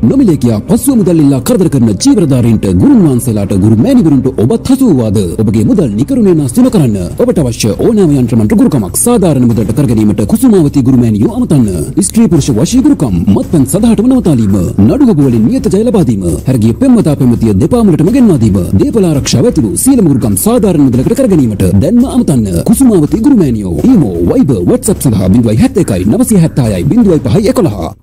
නොමිලේ කියා පසුව මුදල් ඉල්ලා කරදර කරන චීවරධාරීන්ට ගුරුන් වහන්සේලාට ගුරු මෑණිවරුන්ට ඔබත් හසු වූවාද? ඔබගේ මුදල් නිකරුණේ නැස්ති නොකරන්න. ඔබට අවශ්‍ය ඕනෑම යන්ත්‍ර මන්ත්‍ර ගුරුකමක් සාධාරණ මුදලට කර ගැනීමට කුසුමාවතී ගුරු මෑණියෝ අමතන්න. ස්ත්‍රී පුරුෂ වශී ගුරුකම්, මත්පැන් සදාහටම නවතාලීම, නඩුගබු වලින් නියත ජය ලබා දීම, හැරගිය පෙම්වතා පෙම්වතිය දෙපා මුලටම ගෙන්වා දීම, දේපල ආරක්ෂාව ඇතුළු සියලුම ගුරුකම් සාධාරණ මුදලකට කර ගැනීමට දැන්ම අමතන්න. කුසුමාවතී ගුරු මෑණියෝ. ඊමෝ, වයිබර්, WhatsApp සඳහා 071 976 0511.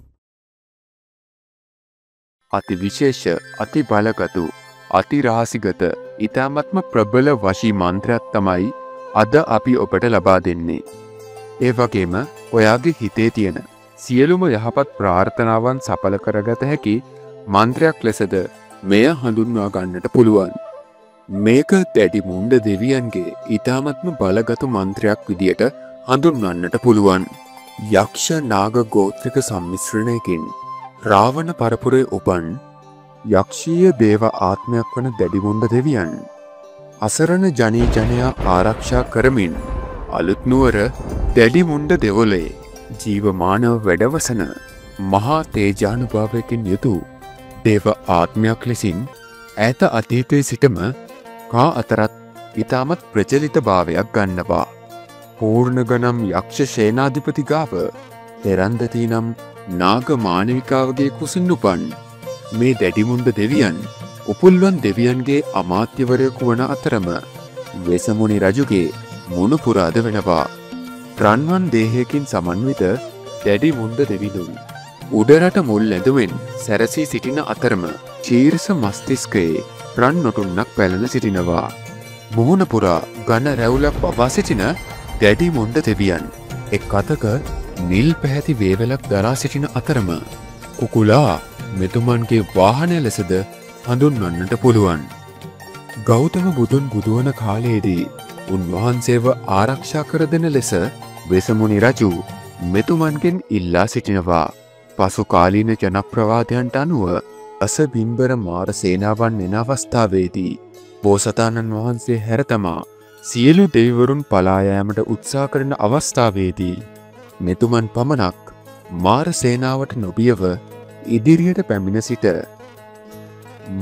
අති විශේෂ, අති බලගතු, අති රහසිගත, ඊ타මත්ම ප්‍රබල වශී මන්ත්‍රයක් තමයි අද අපි ඔබට ලබා දෙන්නේ. ඒ වගේම ඔයාගේ හිතේ තියෙන සියලුම යහපත් ප්‍රාර්ථනාවන් සඵල කරගත හැකි මන්ත්‍රයක් ලෙසද මෙය හඳුන්වා ගන්නට පුළුවන්. මේක දැඩි මුණ්ඩ දෙවියන්ගේ ඊ타මත්ම බලගතු මන්ත්‍රයක් විදියට හඳුන්වන්නට පුළුවන්. යක්ෂ නාග ගෝත්‍රික සම්මිශ්‍රණයකින් රාවණ පරපුරේ උපන් යක්ෂීය දේව ආත්මයක් වන දැඩිමුණ්ඩ දෙවියන් අසරණ ජනී ජනයා ආරක්ෂා කරමින් අලුත් නුවර දැඩිමුණ්ඩ දෙවොලේ ජීවමානව වැඩවසන මහා තේජානුභාවයකින් යුතු දේව ආත්මයක් ලෙසින් ඈත අතීතයේ සිටම කා අතරත් ඉතාමත් ප්‍රචලිත භාවයක් ගන්නවා. පූර්ණගනම් යක්ෂ සේනාධිපති ගාව එරන්දති නම් නාග මානවිකාවගේ කුසින් උපන් මේ දැඩිමුණ්ඩ දෙවියන් උපුල්වන් දෙවියන්ගේ අමාත්‍යවරයකු වන අතරම වෙසමුණි රජුගේ මුණුපුරාද වෙනවා. රන්වන් දේහයකින් සමන්විත දැඩිමුණ්ඩ දෙවිඳුන් උඩරට මුල් ඇඳුවෙන් සැරසී සිටින අතරම චීර්ෂ මස්තිස්කයේ රන් නොටුන්නක් පැලන සිටිනවා. මුහුණ පුරා ඝන රැවුලක් වවා සිටින දැඩිමුණ්ඩ දෙවියන් එක් අතක නිල් පැහැති වේවලක් දරා සිටින අතරම කුකුලා මෙතුමන්ගේ වාහනය ලෙසද හඳුන්වන්නට පුළුවන්. ගෞතම බුදුන් බුදුවන කාලයේදී උන්වහන්සේව ආරක්ෂා කර දෙන ලෙස වෙසමුණි රජු මෙතුමන්ගෙන් ඉල්ලා සිටිනවා. පසු කාලීන ජනප්‍රවාදයන්ට අනුව අසබිම්බර මාර සේනාවන් එන අවස්ථාවේදී බෝසතාණන් වහන්සේ හැරතමා සියලු දෙවිවරුන් පලා යාමට උත්සාහ කරන අවස්ථාවේදී මෙතුමන් පමණක් මාර සේනාවට නොබියව ඉදිරියට පැමිණ සිට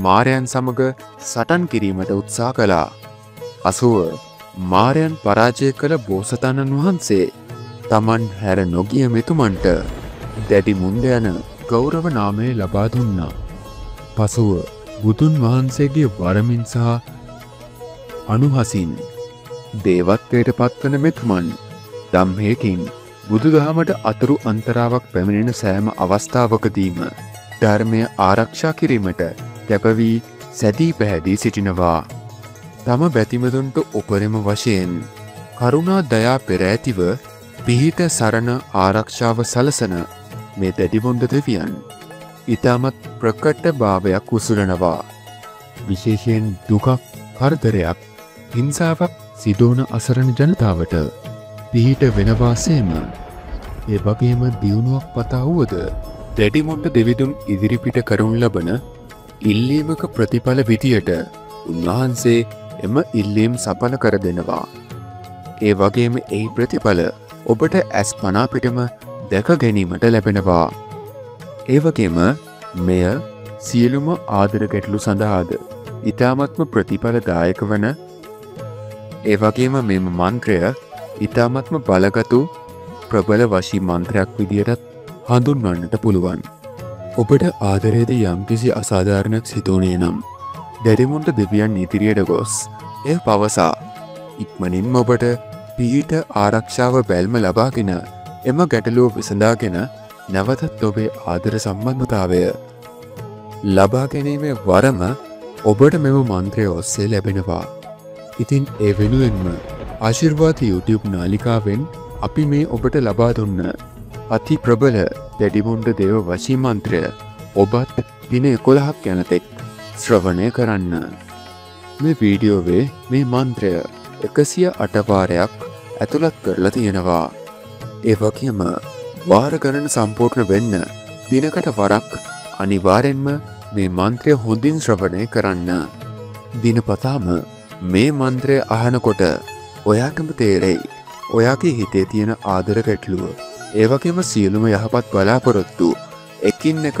මාරයන් සමග සටන් කිරීමට උත්සාහ කළා. අසුව මාරයන් පරාජය කළ බෝසතාණන් වහන්සේ තමන් හැර නොගිය මෙතුමන්ට දැඩිමුණ්ඩ යන ගෞරව නාමය ලබා දුන්නා. පසුව බුදුන් වහන්සේගේ වරමින් සහ අනුහසින් දේවත්වයට පත්වන මෙතුමන් ධම්මයකින් බුදුදහමට අතුරු අන්තරාවක් පැමිණෙන සෑම අවස්ථාවකදීම ධර්මය ආරක්ෂා කිරීමට කැපවී සැදී පැහැදී සිටිනවා. තම බැතිමතුන්ට උපරිම වශයෙන් කරුණා දයා පෙරෑතිව පිහිට සරණ ආරක්ෂාව සලසන මේ දැඩිමුණ්ඩ දෙවියන් ඉතාමත් ප්‍රකට භාවයක් උසුලනවා. විශේෂයෙන් දුකක්, කරදරයක්, හිංසාවක් සිදුවන අසරණ ජනතාවට පිහිට වෙනවාසේම ඒ වගේම දියුණුවක් පතා වුවද දැඩිමුණ්ඩ දෙවිඳුන් ඉදිරිපිට කරනු ලබන ඉල්ලීමක ප්‍රතිඵල විදියට උන්වහන්සේ එම ඉල්ලීම් සඵල කර දෙනවා. ඒ වගේම එහි ප්‍රතිඵල ඔබට ඇස් පනා පිටම දැක ගැනීමට ලැබෙනවා. ඒ වගේම මෙය සියලුම ආදර ගැටලු සඳහාද ඉතාමත්ම ප්‍රතිඵලදායක වන ඒ වගේම මෙම මන්ත්‍රය ඉතාමත්ම බලගතු ප්‍රබල වශී මන්ත්‍රයක් විදියටත් හඳුන්වන්නට පුළුවන්. ඔබට ආදරයේද යම්කිසි අසාධාරණයක් සිදුවුණේ නම් දැඩිමුණ්ඩ දෙවියන් ඉදිරියට ගොස් එය පවසා ඉක්මනින්ම ඔබට පිහිට ආරක්ෂාව බැල්ම ලබාගෙන එම ගැටලුව විසඳාගෙන නැවතත් ඔබේ ආදර සම්බන්ධතාවය ලබා ගැනීමේ වරම ඔබට මෙම මන්ත්‍රය ඔස්සේ ලැබෙනවා. ඉතින් ඒ වෙනුවෙන්ම ආශිර්වාද YouTube නාලිකාවෙන් අපි මේ ඔබට ලබා දුන්න අති ප්‍රබල දැඩිමුණ්ඩ දේව වශී මන්ත්‍රය ඔබත් දින 11ක් යනතෙක් ශ්‍රවණය කරන්න. මේ වීඩියෝවේ මේ මන්ත්‍රය 108 වාරයක් ඇතුළත් කරලා තියෙනවා. ඒ වගේම වාර ගණන සම්පූර්ණ වෙන්න දිනකට වරක් අනිවාර්යෙන්ම මේ මන්ත්‍රය හොඳින් ශ්‍රවණය කරන්න. දිනපතාම මේ මන්ත්‍රය අහනකොට ඔයාටම තේරෙයි ඔයාගේ හිතේ තියෙන ආදර ගැටලුව, ඒ වගේම සියලුම යහපත් බලාපොරොත්තු එකින් එක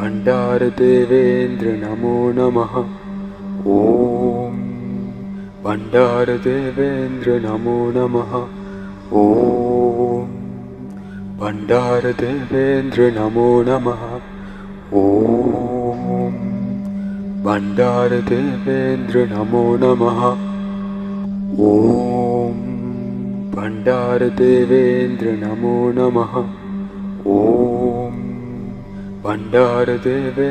भण्डारदेवेन्द्र नमो नमः ॐ भण्डारदेवेन्द्र नमो नमः ॐ भण्डारदेवेन्द्र नमो नमः ॐ भण्डारदेवेन्द्र नमो नमः ॐ भण्डारदेवेन्द्र नमो नमः ॐ भण्डारदेवेन्द्र